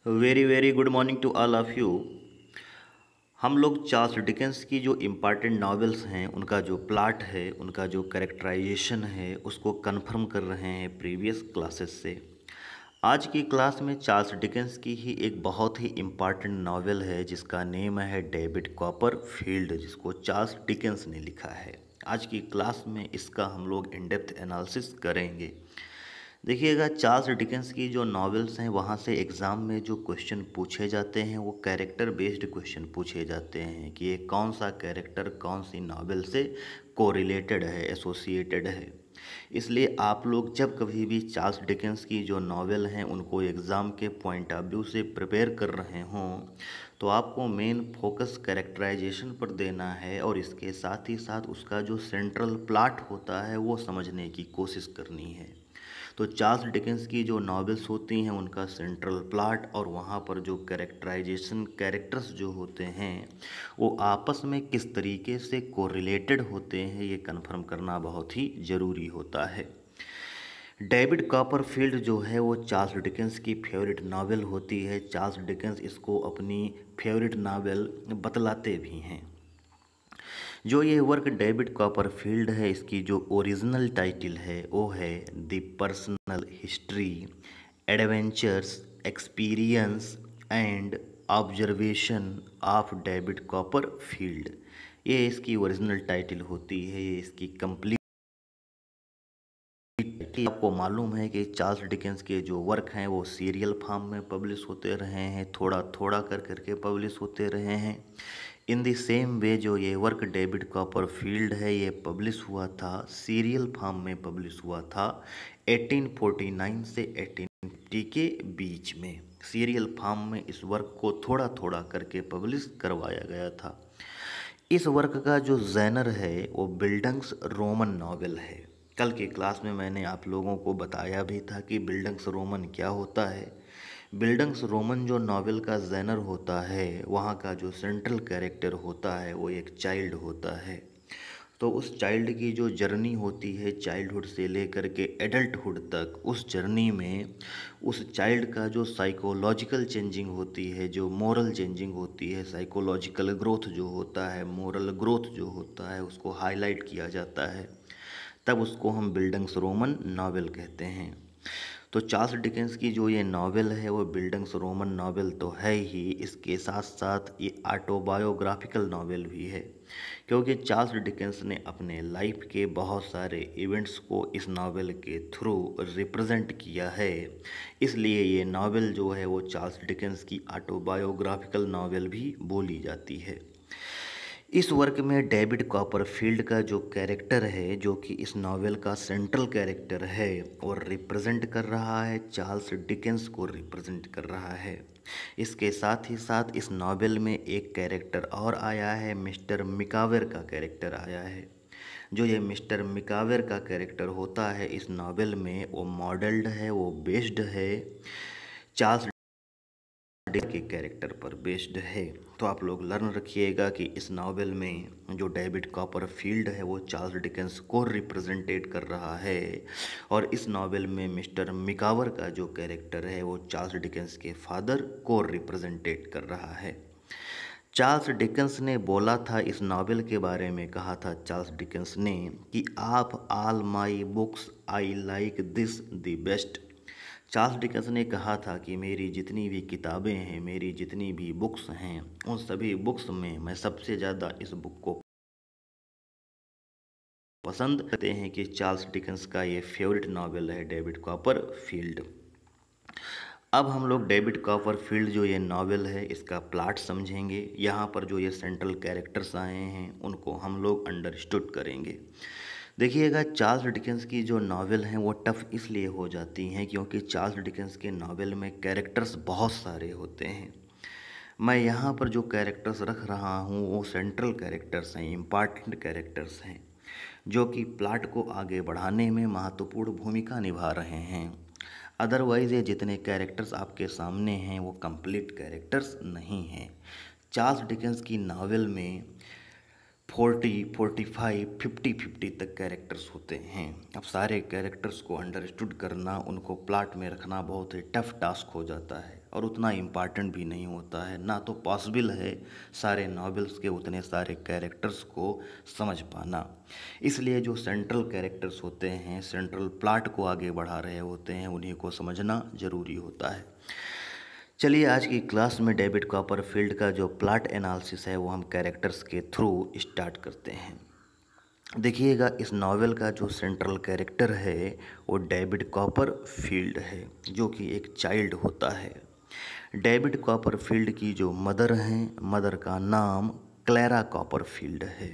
Very very good morning to all of you. हम लोग Charles Dickens की जो इम्पॉर्टेंट नॉवेल्स हैं उनका जो प्लॉट है, उनका जो कैरेक्टराइजेशन है, उसको कंफर्म कर रहे हैं प्रीवियस क्लासेस से। आज की क्लास में चार्ल्स डिकेंस की ही एक बहुत ही इम्पॉर्टेंट नॉवेल है जिसका नेम है डेविड कॉपरफील्ड, जिसको चार्ल्स डिकेंस ने लिखा है। आज की क्लास में इसका हम लोग इन डेप्थ एनालिसिस करेंगे। देखिएगा, चार्ल्स डिकेंस की जो नॉवेल्स हैं वहाँ से एग्ज़ाम में जो क्वेश्चन पूछे जाते हैं वो कैरेक्टर बेस्ड क्वेश्चन पूछे जाते हैं कि ये कौन सा कैरेक्टर कौन सी नॉवेल से कोरिलेटेड है, एसोसिएटेड है। इसलिए आप लोग जब कभी भी चार्ल्स डिकेंस की जो नॉवेल हैं उनको एग्ज़ाम के पॉइंट ऑफ व्यू से प्रिपेयर कर रहे हों तो आपको मेन फोकस कैरेक्टराइजेशन पर देना है और इसके साथ ही साथ उसका जो सेंट्रल प्लॉट होता है वो समझने की कोशिश करनी है। तो चार्ल्स डिकेंस की जो नॉवेल्स होती हैं उनका सेंट्रल प्लॉट और वहाँ पर जो कैरेक्टराइजेशन कैरेक्टर्स जो होते हैं वो आपस में किस तरीके से कोरिलेटेड होते हैं ये कंफर्म करना बहुत ही ज़रूरी होता है। डेविड कॉपरफील्ड जो है वो चार्ल्स डिकेंस की फेवरेट नावल होती है। चार्ल्स डिकेंस इसको अपनी फेवरेट नावल बतलाते भी हैं। जो ये वर्क डेविड कॉपरफील्ड है, इसकी जो ओरिजिनल टाइटल है वो है the personal history, adventures, experience and observation of David Copperfield. ये इसकी ओरिजिनल टाइटल होती है, ये इसकी कंप्लीट। आपको मालूम है कि चार्ल्स डिकेंस के जो वर्क हैं वो सीरियल फॉर्म में पब्लिश होते रहे हैं, थोड़ा थोड़ा कर करके पब्लिश होते रहे हैं। इन द सेम वे जो ये वर्क डेविड कॉपरफील्ड है ये पब्लिश हुआ था, सीरियल फॉर्म में पब्लिश हुआ था 1849 से 1850 के बीच में। सीरियल फॉर्म में इस वर्क को थोड़ा थोड़ा करके पब्लिश करवाया गया था। इस वर्क का जो जैनर है वो बिल्डंग्स रोमन नॉवेल है। कल की क्लास में मैंने आप लोगों को बताया भी था कि बिल्डंग्स रोमन क्या होता है। बिल्डंग्स रोमन जो नॉवेल का जैनर होता है वहाँ का जो सेंट्रल कैरेक्टर होता है वो एक चाइल्ड होता है। तो उस चाइल्ड की जो जर्नी होती है चाइल्डहुड से लेकर के एडल्टहुड तक, उस जर्नी में उस चाइल्ड का जो साइकोलॉजिकल चेंजिंग होती है, जो मोरल चेंजिंग होती है, साइकोलॉजिकल ग्रोथ जो होता है, मोरल ग्रोथ जो होता है उसको हाईलाइट किया जाता है, तब उसको हम बिल्डंग्स रोमन नावल कहते हैं। तो चार्ल्स डिकेंस की जो ये नावल है वो बिल्डंग्स रोमन नावल तो है ही, इसके साथ साथ ये ऑटोबायोग्राफिकल नावल भी है, क्योंकि चार्ल्स डिकेंस ने अपने लाइफ के बहुत सारे इवेंट्स को इस नावल के थ्रू रिप्रेजेंट किया है। इसलिए ये नावल जो है वो चार्ल्स डिकेंस की ऑटोबायोग्राफिकल नावल भी बोली जाती है। इस वर्क में डेविड कॉपरफील्ड का जो कैरेक्टर है, जो कि इस नावल का सेंट्रल कैरेक्टर है और रिप्रेजेंट कर रहा है, चार्ल्स डिकेंस को रिप्रेजेंट कर रहा है। इसके साथ ही साथ इस नावल में एक कैरेक्टर और आया है, मिस्टर मिकावेर का कैरेक्टर आया है। जो ये मिस्टर मिकावेर का कैरेक्टर होता है इस नावल में वो मॉडल्ड है, वो बेस्ड है चार्ल्स के कैरेक्टर पर बेस्ड है। तो आप लोग लर्न रखिएगा कि इस नावल में जो डेविड कॉपरफील्ड है वो चार्ल्स डिकेंस को रिप्रेजेंटेट कर रहा है और इस नावल में मिस्टर मिकावर का जो कैरेक्टर है वो चार्ल्स डिकेंस के फादर को रिप्रेजेंटेट कर रहा है। चार्ल्स डिकेंस ने बोला था, इस नावल के बारे में कहा था चार्ल्स डिकेंस ने कि आप all my books I like this the best. Charles Dickens ने कहा था कि मेरी जितनी भी किताबें हैं, मेरी जितनी भी बुक्स हैं, उन सभी बुक्स में मैं सबसे ज़्यादा इस बुक को पसंद करते हैं कि चार्ल्स डिकेंस का ये फेवरेट नावल है डेविड कॉपरफील्ड। अब हम लोग डेविड कॉपरफील्ड जो ये नावल है इसका प्लॉट समझेंगे। यहाँ पर जो ये सेंट्रल कैरेक्टर्स आए हैं उनको हम लोग अंडरस्टूड करेंगे। देखिएगा, चार्ल्स डिकेंस की जो नावल हैं वो टफ़ इसलिए हो जाती हैं क्योंकि चार्ल्स डिकेंस के नावल में कैरेक्टर्स बहुत सारे होते हैं। मैं यहाँ पर जो कैरेक्टर्स रख रहा हूँ वो सेंट्रल कैरेक्टर्स हैं, इम्पॉर्टेंट कैरेक्टर्स हैं, जो कि प्लॉट को आगे बढ़ाने में महत्वपूर्ण भूमिका निभा रहे हैं। अदरवाइज़ ये जितने कैरेक्टर्स आपके सामने हैं वो कंप्लीट कैरेक्टर्स नहीं हैं। चार्ल्स डिकेंस की नावल में 40, 45, 50, 50 तक कैरेक्टर्स होते हैं। अब सारे कैरेक्टर्स को अंडरस्टूड करना, उनको प्लॉट में रखना बहुत ही टफ टास्क हो जाता है। और उतना इम्पॉर्टेंट भी नहीं होता है, ना तो पॉसिबल है सारे नॉवेल्स के उतने सारे कैरेक्टर्स को समझ पाना। इसलिए जो सेंट्रल कैरेक्टर्स होते हैं, सेंट्रल प्लॉट को आगे बढ़ा रहे होते हैं, उन्हीं को समझना ज़रूरी होता है। चलिए आज की क्लास में डेविड कॉपरफील्ड का जो प्लॉट एनालिसिस है वो हम कैरेक्टर्स के थ्रू स्टार्ट करते हैं। देखिएगा, इस नावल का जो सेंट्रल कैरेक्टर है वो डेविड कॉपरफील्ड है, जो कि एक चाइल्ड होता है। डेविड कॉपरफील्ड की जो मदर हैं, मदर का नाम क्लेरा कॉपरफील्ड है।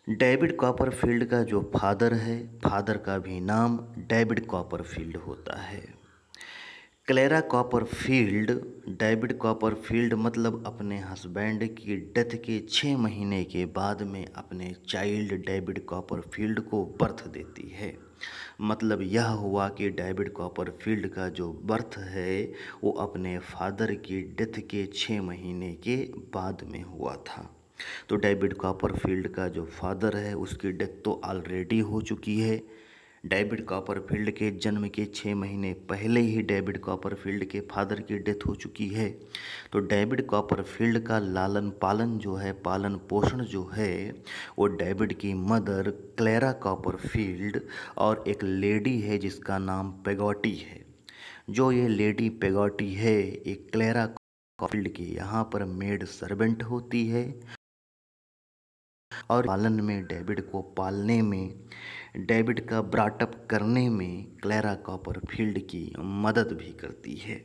डेविड कॉपरफील्ड का जो फादर है, फादर का भी नाम डेविड कॉपरफील्ड होता है। क्लेरा कॉपरफील्ड, डेविड कॉपरफील्ड मतलब अपने हस्बैंड की डेथ के 6 महीने के बाद में अपने चाइल्ड डेविड कॉपरफील्ड को बर्थ देती है। मतलब यह हुआ कि डेविड कॉपरफील्ड का जो बर्थ है वो अपने फादर की डेथ के 6 महीने के बाद में हुआ था। तो डेविड कॉपरफील्ड का जो फादर है उसकी डेथ तो ऑलरेडी हो चुकी है। डेविड कॉपरफील्ड के जन्म के 6 महीने पहले ही डेविड कॉपरफील्ड के फादर की डेथ हो चुकी है। तो डेविड कॉपरफील्ड का लालन पालन जो है, पालन पोषण जो है, वो डेविड की मदर क्लेरा कॉपरफील्ड और एक लेडी है जिसका नाम पेगॉटी है। जो ये लेडी पेगॉटी है, एक क्लेरा कॉपरफील्ड की यहाँ पर मेड सर्वेंट होती है और पालन में, डेविड को पालने में, डेविड का ब्राटअप करने में क्लेरा कॉपरफील्ड की मदद भी करती है।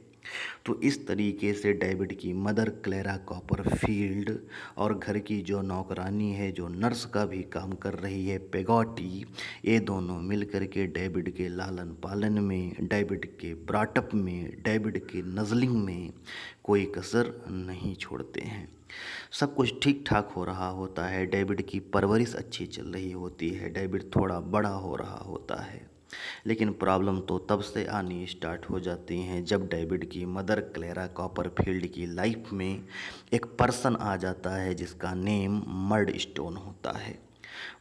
तो इस तरीके से डेविड की मदर क्लेरा कॉपरफील्ड और घर की जो नौकरानी है, जो नर्स का भी काम कर रही है पेगॉटी, ये दोनों मिलकर के डेविड के लालन पालन में, डेविड के ब्राटअप में, डेविड के नज़लिंग में कोई कसर नहीं छोड़ते हैं। सब कुछ ठीक ठाक हो रहा होता है, डेविड की परवरिश अच्छी चल रही होती है, डेविड थोड़ा बड़ा हो रहा होता है। लेकिन प्रॉब्लम तो तब से आनी स्टार्ट हो जाती हैं जब डेविड की मदर क्लेरा कॉपरफील्ड की लाइफ में एक पर्सन आ जाता है जिसका नेम मर्डस्टोन होता है।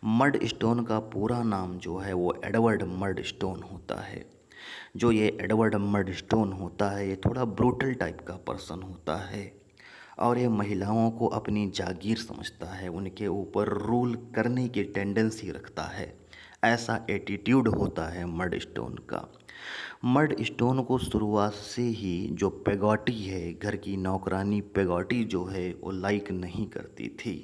मर्डस्टोन का पूरा नाम जो है वो एडवर्ड मर्डस्टोन होता है। जो ये एडवर्ड मर्डस्टोन होता है ये थोड़ा ब्रूटल टाइप का पर्सन होता है और ये महिलाओं को अपनी जागीर समझता है, उनके ऊपर रूल करने की टेंडेंसी रखता है। ऐसा एटीट्यूड होता है मर्डस्टोन का। मर्डस्टोन को शुरुआत से ही जो पेगॉटी है, घर की नौकरानी पेगॉटी जो है, वो लाइक नहीं करती थी।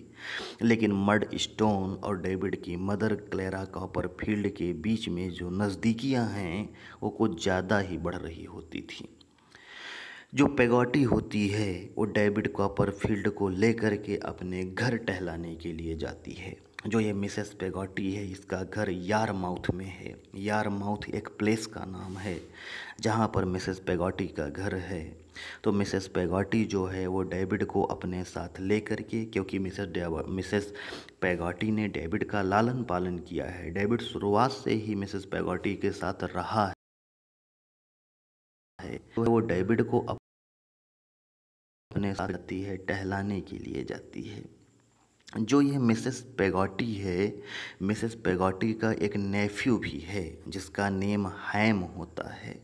लेकिन मर्डस्टोन और डेविड की मदर क्लेरा कॉपरफील्ड के बीच में जो नज़दीकियां हैं वो कुछ ज़्यादा ही बढ़ रही होती थी। जो पेगॉटी होती है वो डेविड कॉपरफील्ड को लेकर के अपने घर टहलाने के लिए जाती है। जो ये मिसेस पेगॉटी है, इसका घर यारमाउथ में है। यारमाउथ एक प्लेस का नाम है जहाँ पर मिसेस पेगॉटी का घर है। तो मिसेस पेगॉटी जो है वो डेविड को अपने साथ लेकर के, क्योंकि मिसेस पेगॉटी ने डेविड का लालन पालन किया है, डेविड शुरुआत से ही मिसेस पेगॉटी के साथ रहा है, तो वो डेविड को अपने साथ जाती है, टहलाने के लिए जाती है। जो ये मिसेस पेगॉटी है, मिसेस पेगॉटी का एक नेफ्यू भी है जिसका नेम हैम होता है।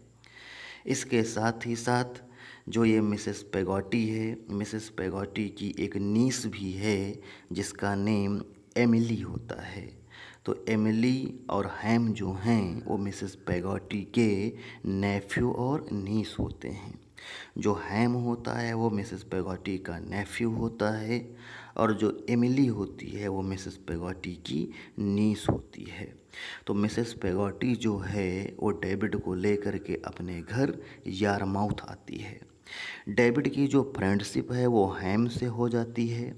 इसके साथ ही साथ जो ये मिसेस पेगॉटी है, मिसेस पेगॉटी की एक नीस भी है जिसका नेम एमिली होता है। तो एमिली और हैम जो हैं वो मिसेस पेगॉटी के नेफ्यू और नीस होते हैं। जो हैम होता है वो मिसेस पेगॉटी का नेफ्यू होता है और जो एमिली होती है वो मिसेस पेगॉटी की नीस होती है। तो मिसेस पेगॉटी जो है वो डेविड को लेकर के अपने घर यारमाउथ आती है। डेविड की जो फ्रेंडशिप है वो हैम से हो जाती है।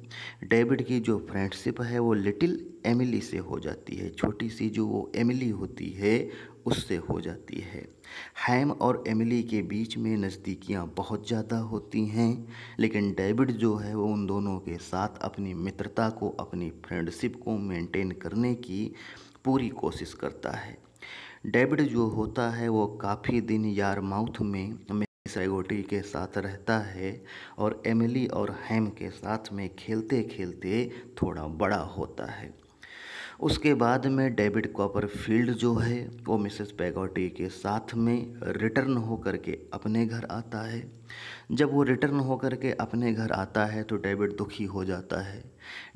डेविड की जो फ्रेंडशिप है वो लिटिल एमिली से हो जाती है, छोटी सी जो वो एमिली होती है उससे हो जाती है। हैम और एमिली के बीच में नज़दीकियाँ बहुत ज़्यादा होती हैं, लेकिन डेविड जो है वो उन दोनों के साथ अपनी मित्रता को, अपनी फ्रेंडशिप को मेंटेन करने की पूरी कोशिश करता है। डेविड जो होता है वो काफ़ी दिन यारमाउथ में मिसेस पेगॉटी के साथ रहता है और एमिली और हैम के साथ में खेलते खेलते थोड़ा बड़ा होता है। उसके बाद में डेविड कॉपरफील्ड जो है वो मिसेस पेगॉटी के साथ में रिटर्न होकर के अपने घर आता है। जब वो रिटर्न होकर के अपने घर आता है तो डेविड दुखी हो जाता है।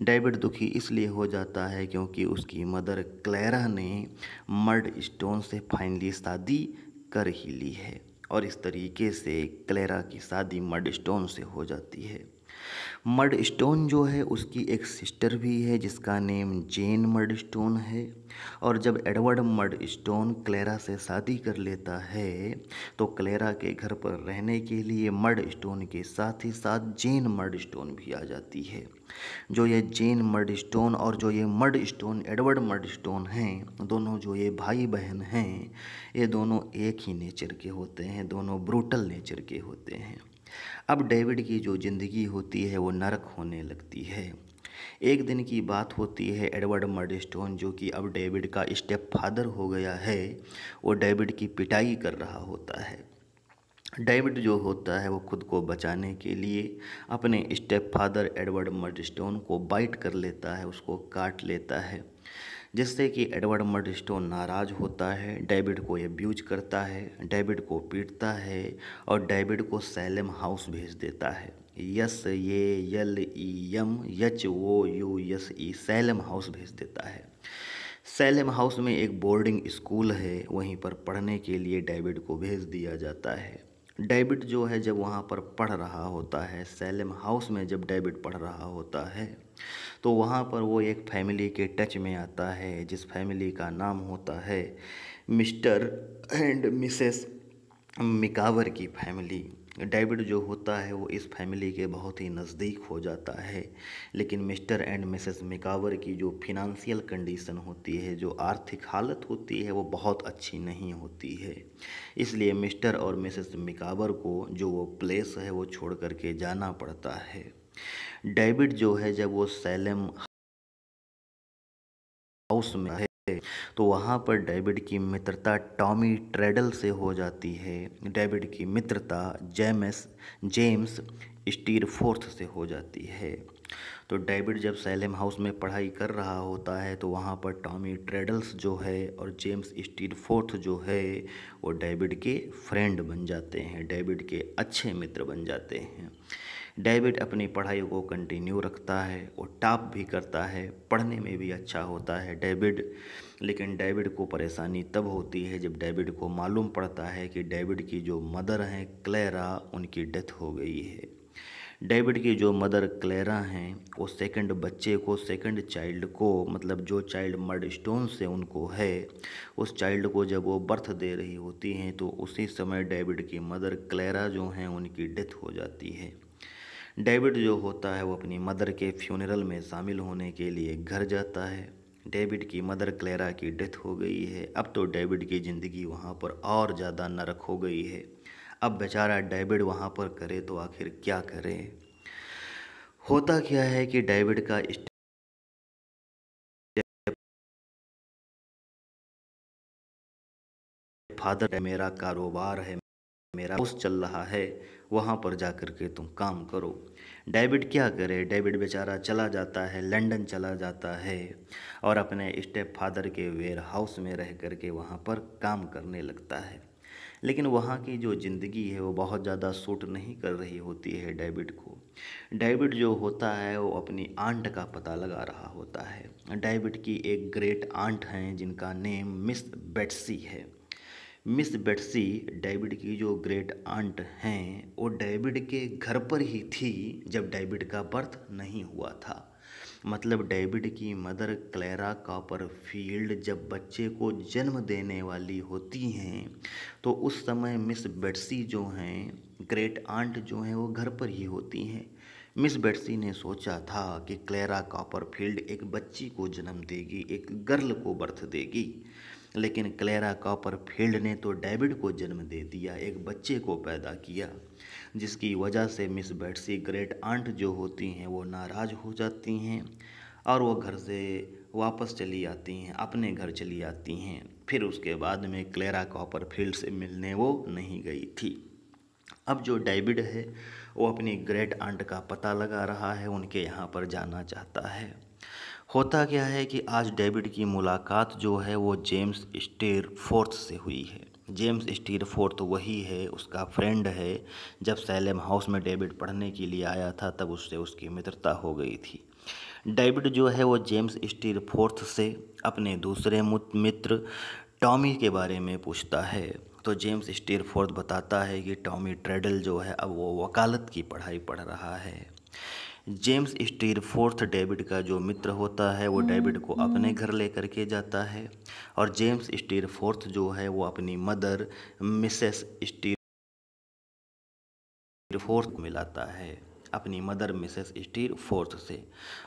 डेविड दुखी इसलिए हो जाता है क्योंकि उसकी मदर क्लेरा ने मर्ड स्टोन से फाइनली शादी कर ही ली है और इस तरीके से क्लेरा की शादी मर्ड स्टोन से हो जाती है। मर्ड स्टोन जो है उसकी एक सिस्टर भी है जिसका नेम जेन मर्ड स्टोन है। और जब एडवर्ड मर्ड स्टोन क्लेरा से शादी कर लेता है तो क्लेरा के घर पर रहने के लिए मर्ड स्टोन के साथ ही साथ जेन मर्ड स्टोन भी आ जाती है। जो ये जेन मर्ड स्टोन और जो ये Murdstone Edward Murdstone हैं, दोनों जो ये भाई बहन हैं, ये दोनों एक ही नेचर के होते हैं, दोनों ब्रूटल नेचर के होते हैं। अब डेविड की जो ज़िंदगी होती है वो नरक होने लगती है। एक दिन की बात होती है, एडवर्ड मर्डस्टोन जो कि अब डेविड का स्टेप फादर हो गया है, वो डेविड की पिटाई कर रहा होता है। डेविड जो होता है वो खुद को बचाने के लिए अपने स्टेप फादर एडवर्ड मर्डस्टोन को बाइट कर लेता है, उसको काट लेता है, जिससे कि एडवर्ड मर्डस्टोन नाराज़ होता है, डेविड को अब्यूज करता है, डेविड को पीटता है और डेविड को सैलेम हाउस भेज देता है। SALEMHOUSE सैलेम हाउस भेज देता है। सैलेम हाउस में एक बोर्डिंग स्कूल है, वहीं पर पढ़ने के लिए डेविड को भेज दिया जाता है। डेविड जो है जब वहाँ पर पढ़ रहा होता है, सैलेम हाउस में जब डेविड पढ़ रहा होता है तो वहाँ पर वो एक फैमिली के टच में आता है जिस फैमिली का नाम होता है मिस्टर एंड मिसेस मिकावर की फैमिली। डेविड जो होता है वो इस फैमिली के बहुत ही नज़दीक हो जाता है, लेकिन मिस्टर एंड मिसेस मिकावर की जो फिनंशियल कंडीशन होती है, जो आर्थिक हालत होती है, वो बहुत अच्छी नहीं होती है। इसलिए मिस्टर और मिसेस मिकावर को जो वो प्लेस है वो छोड़ करके जाना पड़ता है। डेविड जो है जब वो सैलेम हाउस में है तो वहाँ पर डेविड की मित्रता टॉमी ट्रेडल से हो जाती है। डेविड की मित्रता जेम्स स्टीरफोर्थ से हो जाती है। तो डेविड जब सैलेम हाउस में पढ़ाई कर रहा होता है तो वहाँ पर टॉमी ट्रेडल्स जो है और जेम्स स्टीरफोर्थ जो है वो डेविड के फ्रेंड बन जाते हैं, डेविड के अच्छे मित्र बन जाते हैं। डेविड अपनी पढ़ाई को कंटिन्यू रखता है, वो टॉप भी करता है, पढ़ने में भी अच्छा होता है डेविड। लेकिन डेविड को परेशानी तब होती है जब डेविड को मालूम पड़ता है कि डेविड की जो मदर हैं क्लेरा, उनकी डेथ हो गई है। डेविड की जो मदर क्लेरा हैं वो सेकंड चाइल्ड को मतलब जो चाइल्ड मर्ड स्टोन से उनको है, उस चाइल्ड को जब वो बर्थ दे रही होती हैं तो उसी समय डेविड की मदर क्लेरा जो हैं उनकी डेथ हो जाती है। डेविड जो होता है वो अपनी मदर के फ्यूनरल में शामिल होने के लिए घर जाता है। डेविड की मदर क्लेरा की डेथ हो गई है। अब तो डेविड की ज़िंदगी वहाँ पर और ज़्यादा नरक हो गई है। अब बेचारा डेविड वहाँ पर करे तो आखिर क्या करे। होता क्या है कि डेविड का फादर, मेरा कारोबार है, मेरा हाउस चल रहा है, वहाँ पर जा कर के तुम काम करो। डेविड क्या करे, डेविड बेचारा चला जाता है, लंदन चला जाता है और अपने स्टेप फादर के वेयर हाउस में रह कर के वहाँ पर काम करने लगता है। लेकिन वहाँ की जो ज़िंदगी है वो बहुत ज़्यादा सूट नहीं कर रही होती है डेविड को। डेविड जो होता है वो अपनी आंट का पता लगा रहा होता है। डेविड की एक ग्रेट आंट हैं जिनका नेम मिस बेट्सी है। मिस बेट्सी डेविड की जो ग्रेट आंट हैं वो डेविड के घर पर ही थी जब डेविड का बर्थ नहीं हुआ था। मतलब डेविड की मदर क्लेरा कॉपरफील्ड जब बच्चे को जन्म देने वाली होती हैं तो उस समय मिस बेट्सी जो हैं ग्रेट आंट जो हैं वो घर पर ही होती हैं। मिस बेट्सी ने सोचा था कि क्लेरा कॉपरफील्ड एक बच्ची को जन्म देगी, एक गर्ल को बर्थ देगी, लेकिन क्लेरा कॉपरफील्ड ने तो डेविड को जन्म दे दिया, एक बच्चे को पैदा किया, जिसकी वजह से मिस बेट्सी ग्रेट आंट जो होती हैं वो नाराज़ हो जाती हैं और वो घर से वापस चली आती हैं, अपने घर चली आती हैं। फिर उसके बाद में क्लेरा कॉपरफील्ड से मिलने वो नहीं गई थी। अब जो डेविड है वो अपनी ग्रेट आंट का पता लगा रहा है, उनके यहाँ पर जाना चाहता है। होता क्या है कि आज डेविड की मुलाकात जो है वो जेम्स स्टेरफोर्थ से हुई है। जेम्स स्टीरफोर्थ वही है, उसका फ्रेंड है। जब सैलेम हाउस में डेविड पढ़ने के लिए आया था तब उससे उसकी मित्रता हो गई थी। डेविड जो है वो जेम्स स्टीरफोर्थ से अपने दूसरे मित्र टॉमी के बारे में पूछता है। तो जेम्स स्टीरफोर्थ बताता है कि टॉमी ट्रेडल जो है अब वो वकालत की पढ़ाई पढ़ रहा है। जेम्स स्टीरफोर्थ डेविड का जो मित्र होता है वो डेविड को अपने घर लेकर के जाता है और जेम्स स्टीरफोर्थ जो है वो अपनी मदर मिसेस स्टीरफोर्थ को मिलाता है, अपनी मदर मिसेस स्टीरफोर्थ से।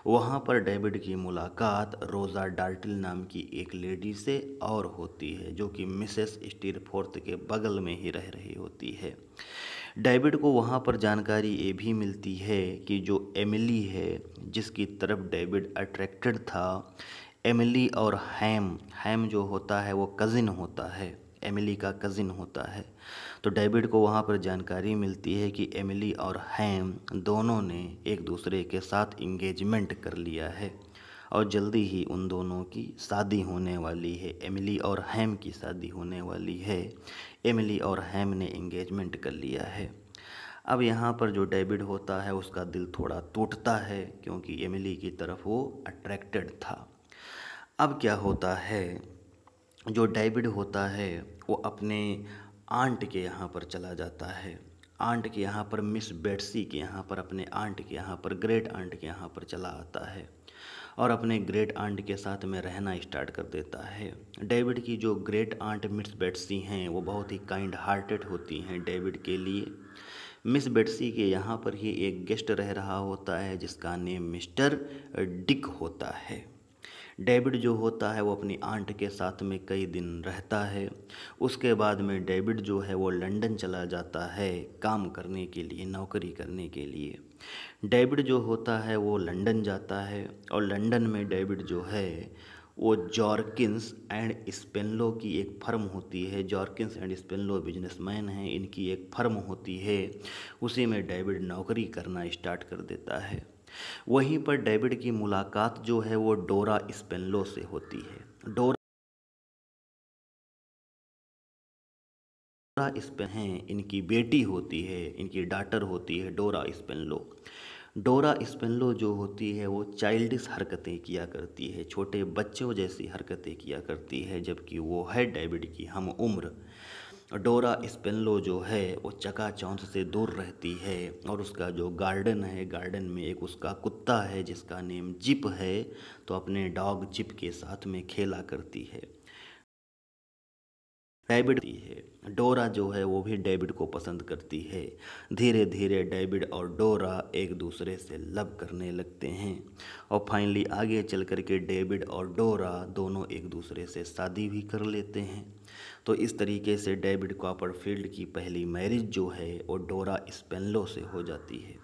वहाँ पर डेविड की मुलाकात रोज़ा डार्टिल नाम की एक लेडी से और होती है जो कि मिसेस स्टीरफोर्थ के बगल में ही रह रही होती है। डेविड को वहाँ पर जानकारी ये भी मिलती है कि जो एमिली है जिसकी तरफ डेविड अट्रैक्टेड था, एमिली और हैम जो होता है वो कज़िन होता है, एमिली का कज़िन होता है। तो डेविड को वहाँ पर जानकारी मिलती है कि एमिली और हैम दोनों ने एक दूसरे के साथ इंगेजमेंट कर लिया है और जल्दी ही उन दोनों की शादी होने वाली है। एमिली और हैम की शादी होने वाली है। एमिली और हैम ने इंगेजमेंट कर लिया है। अब यहाँ पर जो डेविड होता है उसका दिल थोड़ा टूटता है क्योंकि एमिली की तरफ वो अट्रैक्टेड था। अब क्या होता है, जो डेविड होता है वो अपने आंट के यहाँ पर चला जाता है। आंट के यहाँ पर, मिस बेट्सी के यहाँ पर, अपने आंट के यहाँ पर, ग्रेट आंट के यहाँ पर चला आता है और अपने ग्रेट आंट के साथ में रहना स्टार्ट कर देता है। डेविड की जो ग्रेट आंट मिस बेट्सी हैं वो बहुत ही काइंड हार्टेड होती हैं डेविड के लिए। मिस बेट्सी के यहाँ पर ही एक गेस्ट रह रहा होता है जिसका नेम मिस्टर डिक होता है। डेविड जो होता है वो अपनी आंट के साथ में कई दिन रहता है। उसके बाद में डेविड जो है वो लंदन चला जाता है काम करने के लिए, नौकरी करने के लिए। डेविड जो होता है वो लंदन जाता है और लंदन में डेविड जो है वो जॉर्किंस एंड स्पेनलो की एक फर्म होती है। जॉर्किंस एंड स्पेनलो बिजनेसमैन हैं, इनकी एक फर्म होती है, उसी में डेविड नौकरी करना स्टार्ट कर देता है। वहीं पर डेविड की मुलाकात जो है वो डोरा स्पेनलो से होती है। डोरा स्पेन हैं, इनकी बेटी होती है, इनकी डॉटर होती है डोरा स्पेनलो। डोरा स्पेनलो जो होती है वो चाइल्डिश हरकतें किया करती है, छोटे बच्चों जैसी हरकतें किया करती है, जबकि वो है डेविड की हम उम्र। डोरा स्पेनलो जो है वो चकाचौंध से दूर रहती है और उसका जो गार्डन है, गार्डन में एक उसका कुत्ता है जिसका नेम जिप है, तो अपने डॉग जिप के साथ में खेला करती है। डेविड है, डोरा जो है वो भी डेविड को पसंद करती है। धीरे धीरे डेविड और डोरा एक दूसरे से लव करने लगते हैं और फाइनली आगे चल कर के डेविड और डोरा दोनों एक दूसरे से शादी भी कर लेते हैं। तो इस तरीके से डेविड कॉपरफील्ड की पहली मैरिज जो है वो डोरा स्पेनलो से हो जाती है।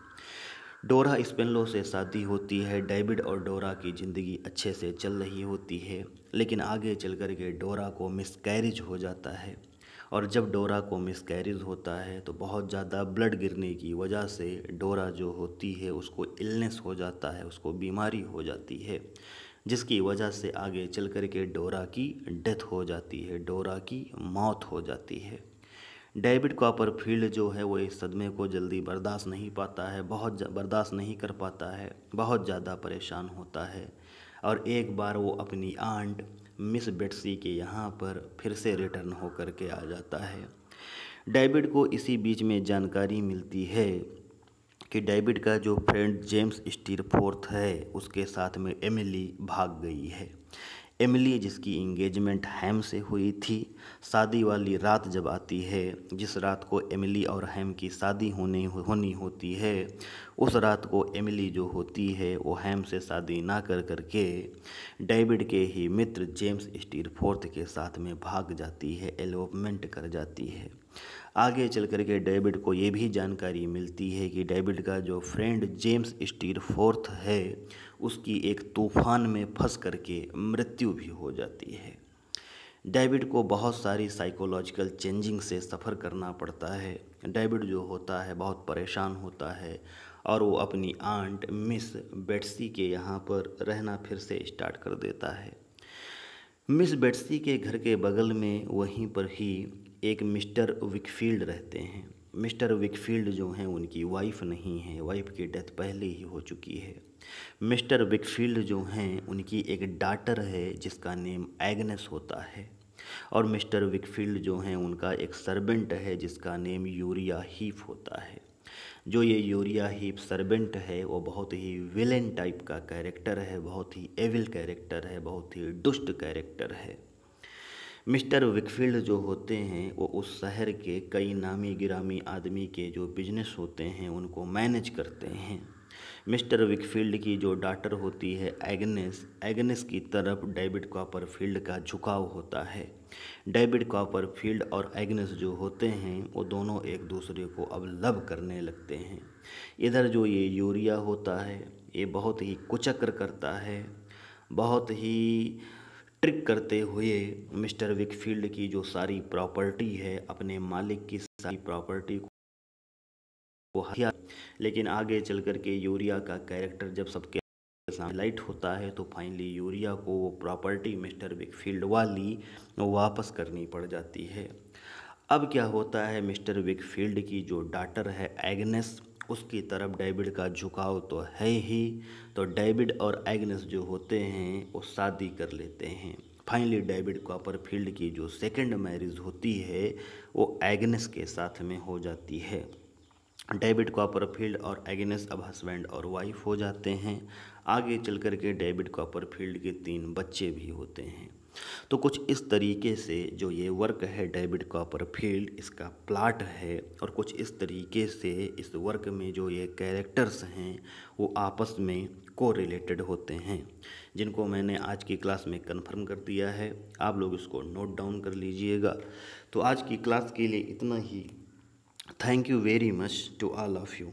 डोरा स्पेनलो से शादी होती है। डेविड और डोरा की ज़िंदगी अच्छे से चल रही होती है, लेकिन आगे चल कर के डोरा को मिसकैरेज हो जाता है और जब डोरा को मिसकैरेज होता है तो बहुत ज़्यादा ब्लड गिरने की वजह से डोरा जो होती है उसको इलनेस हो जाता है, उसको बीमारी हो जाती है, जिसकी वजह से आगे चल कर के डोरा की डेथ हो जाती है, डोरा की मौत हो जाती है। डेविड कॉपरफील्ड जो है वो इस सदमे को जल्दी बर्दाश्त नहीं पाता है, बर्दाश्त नहीं कर पाता है, बहुत ज़्यादा परेशान होता है और एक बार वो अपनी आंट मिस बेट्सी के यहाँ पर फिर से रिटर्न होकर के आ जाता है। डेविड को इसी बीच में जानकारी मिलती है कि डेविड का जो फ्रेंड जेम्स स्टीरफोर्थ है उसके साथ में एमिली भाग गई है। एमिली जिसकी इंगेजमेंट हैम से हुई थी, शादी वाली रात जब आती है, जिस रात को एमिली और हैम की शादी होनी होती है, उस रात को एमिली जो होती है वो हैम से शादी ना कर करके डेविड के ही मित्र जेम्स स्टीरफोर्थ के साथ में भाग जाती है, एलोपमेंट कर जाती है। आगे चल कर के डेविड को ये भी जानकारी मिलती है कि डेविड का जो फ्रेंड जेम्स स्टीरफोर्थ है उसकी एक तूफान में फंस करके मृत्यु भी हो जाती है। डेविड को बहुत सारी साइकोलॉजिकल चेंजिंग से सफ़र करना पड़ता है। डेविड जो होता है बहुत परेशान होता है और वो अपनी आंट मिस बेट्सी के यहाँ पर रहना फिर से स्टार्ट कर देता है। मिस बेट्सी के घर के बगल में वहीं पर ही एक मिस्टर विकफील्ड रहते हैं। मिस्टर विकफील्ड जो हैं उनकी वाइफ नहीं है, वाइफ की डेथ पहले ही हो चुकी है। मिस्टर विकफील्ड जो हैं उनकी एक डॉटर है जिसका नेम एग्नेस होता है, और मिस्टर विकफील्ड जो हैं उनका एक सर्वेंट है जिसका नेम यूरिया हीप होता है। जो ये यूरिया हीप सर्वेंट है वो बहुत ही विलेन टाइप का कैरेक्टर है, बहुत ही एविल कैरेक्टर है, बहुत ही दुष्ट कैरेक्टर है। मिस्टर विकफील्ड जो होते हैं वो उस शहर के कई नामी गिरामी आदमी के जो बिजनेस होते हैं उनको मैनेज करते हैं। मिस्टर विकफील्ड की जो डॉटर होती है एग्नेस, एग्नेस की तरफ डेविड कॉपरफील्ड का झुकाव होता है। डेविड कॉपरफील्ड और एग्नेस जो होते हैं वो दोनों एक दूसरे को अब लव करने लगते हैं। इधर जो ये यूरिया होता है ये बहुत ही कुचक्र करता है, बहुत ही ट्रिक करते हुए मिस्टर विकफील्ड की जो सारी प्रॉपर्टी है, अपने मालिक की सारी प्रॉपर्टी को हथिया। लेकिन आगे चल कर के यूरिया का कैरेक्टर जब सबके सामने लाइट होता है तो फाइनली यूरिया को वो प्रॉपर्टी मिस्टर विकफील्ड वाली वापस करनी पड़ जाती है। अब क्या होता है, मिस्टर विकफील्ड की जो डॉटर है एग्नेस, उसकी तरफ डेविड का झुकाव तो है ही, तो डेविड और एग्नेस जो होते हैं वो शादी कर लेते हैं। फाइनली डेविड कॉपरफील्ड की जो सेकंड मैरिज होती है वो एग्नेस के साथ में हो जाती है। डेविड कॉपरफील्ड और एग्नेस अब हस्बैंड और वाइफ हो जाते हैं। आगे चल कर के डेविड कॉपरफील्ड के 3 बच्चे भी होते हैं। तो कुछ इस तरीके से जो ये वर्क है डेविड कॉपरफील्ड, इसका प्लाट है, और कुछ इस तरीके से इस वर्क में जो ये कैरेक्टर्स हैं वो आपस में को रिलेटेड होते हैं, जिनको मैंने आज की क्लास में कंफर्म कर दिया है। आप लोग इसको नोट डाउन कर लीजिएगा। तो आज की क्लास के लिए इतना ही। Thank you very much to all of you.